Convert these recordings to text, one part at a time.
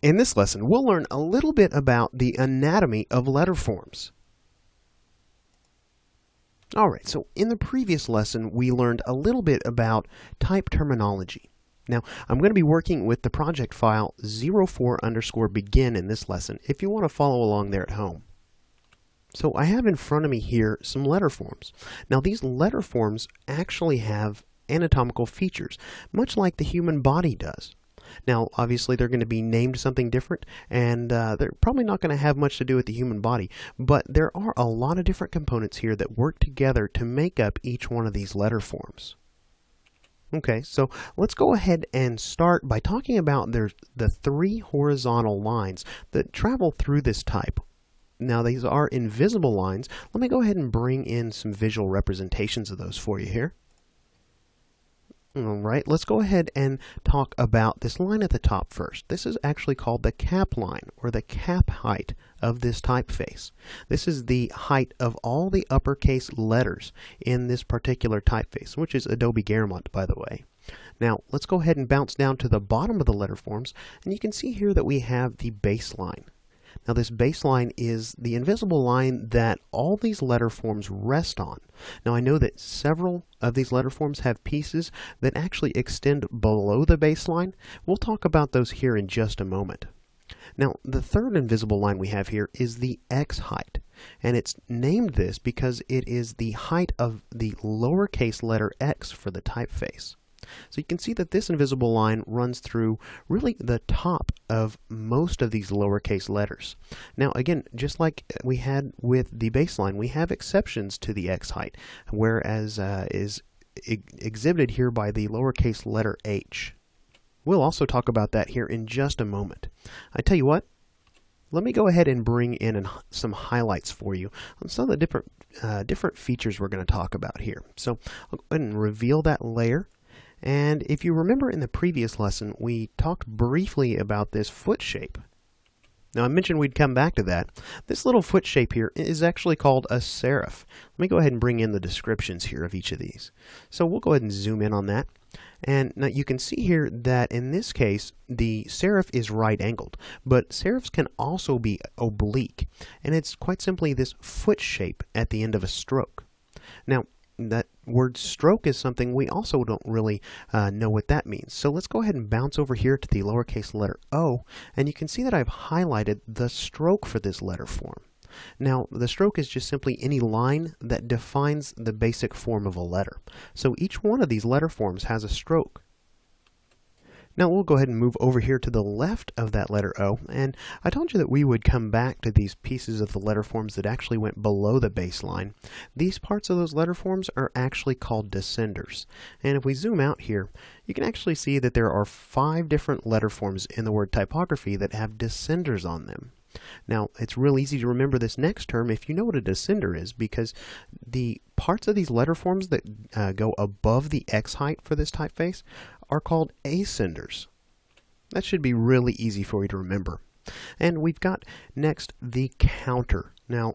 In this lesson, we'll learn a little bit about the anatomy of letter forms. Alright, so in the previous lesson, we learned a little bit about type terminology. Now, I'm going to be working with the project file 04_begin in this lesson if you want to follow along there at home. So I have in front of me here some letter forms. Now, these letter forms actually have anatomical features, much like the human body does. Now, obviously, they're going to be named something different, and they're probably not going to have much to do with the human body, but there are a lot of different components here that work together to make up each one of these letter forms. Okay, so let's go ahead and start by talking about the three horizontal lines that travel through this type. Now, these are invisible lines. Let me go ahead and bring in some visual representations of those for you here. Alright, let's go ahead and talk about this line at the top first. This is actually called the cap line, or the cap height of this typeface. This is the height of all the uppercase letters in this particular typeface, which is Adobe Garamond, by the way. Now, let's go ahead and bounce down to the bottom of the letter forms, and you can see here that we have the baseline. Now, this baseline is the invisible line that all these letter forms rest on. Now, I know that several of these letter forms have pieces that actually extend below the baseline. We'll talk about those here in just a moment. Now, the third invisible line we have here is the X height, and it's named this because it is the height of the lowercase letter x for the typeface. So you can see that this invisible line runs through really the top of most of these lowercase letters. Now, again, just like we had with the baseline, we have exceptions to the X height, whereas is exhibited here by the lowercase letter h. We'll also talk about that here in just a moment. I tell you what, let me go ahead and bring in some highlights for you on some of the different features we're going to talk about here. So I'll go ahead and reveal that layer. And if you remember in the previous lesson, we talked briefly about this foot shape. Now, I mentioned we'd come back to that. This little foot shape here is actually called a serif. Let me go ahead and bring in the descriptions here of each of these. So we'll go ahead and zoom in on that. And now you can see here that in this case, the serif is right-angled, but serifs can also be oblique. And it's quite simply this foot shape at the end of a stroke. Now, that word stroke is something we also don't really know what that means. So let's go ahead and bounce over here to the lowercase letter o, and you can see that I've highlighted the stroke for this letter form. Now, the stroke is just simply any line that defines the basic form of a letter. So each one of these letter forms has a stroke. Now we'll go ahead and move over here to the left of that letter O, and I told you that we would come back to these pieces of the letter forms that actually went below the baseline. These parts of those letter forms are actually called descenders. And if we zoom out here, you can actually see that there are 5 different letter forms in the word typography that have descenders on them. Now, it's real easy to remember this next term if you know what a descender is, because the parts of these letter forms that go above the X height for this typeface are called ascenders. That should be really easy for you to remember. And we've got next the counter. Now,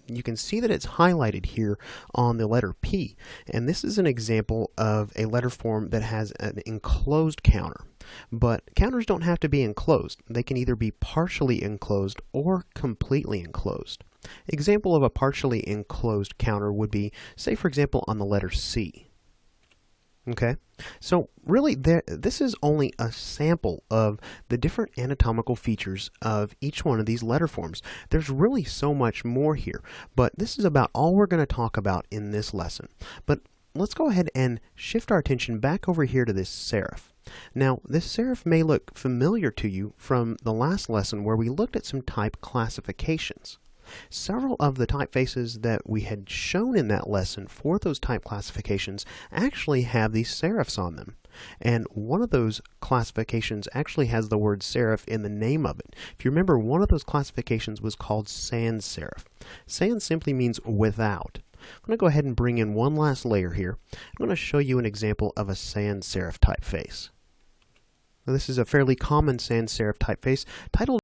you can see that it's highlighted here on the letter P, and this is an example of a letter form that has an enclosed counter. But counters don't have to be enclosed. They can either be partially enclosed or completely enclosed. Example of a partially enclosed counter would be, say for example, on the letter C. Okay, so really this is only a sample of the different anatomical features of each one of these letter forms. There's really so much more here, but this is about all we're going to talk about in this lesson. But let's go ahead and shift our attention back over here to this serif. Now, this serif may look familiar to you from the last lesson where we looked at some type classifications. Several of the typefaces that we had shown in that lesson for those type classifications actually have these serifs on them. And one of those classifications actually has the word serif in the name of it. If you remember, one of those classifications was called sans serif. Sans simply means without. I'm going to go ahead and bring in one last layer here. I'm going to show you an example of a sans serif typeface. Now, this is a fairly common sans serif typeface titled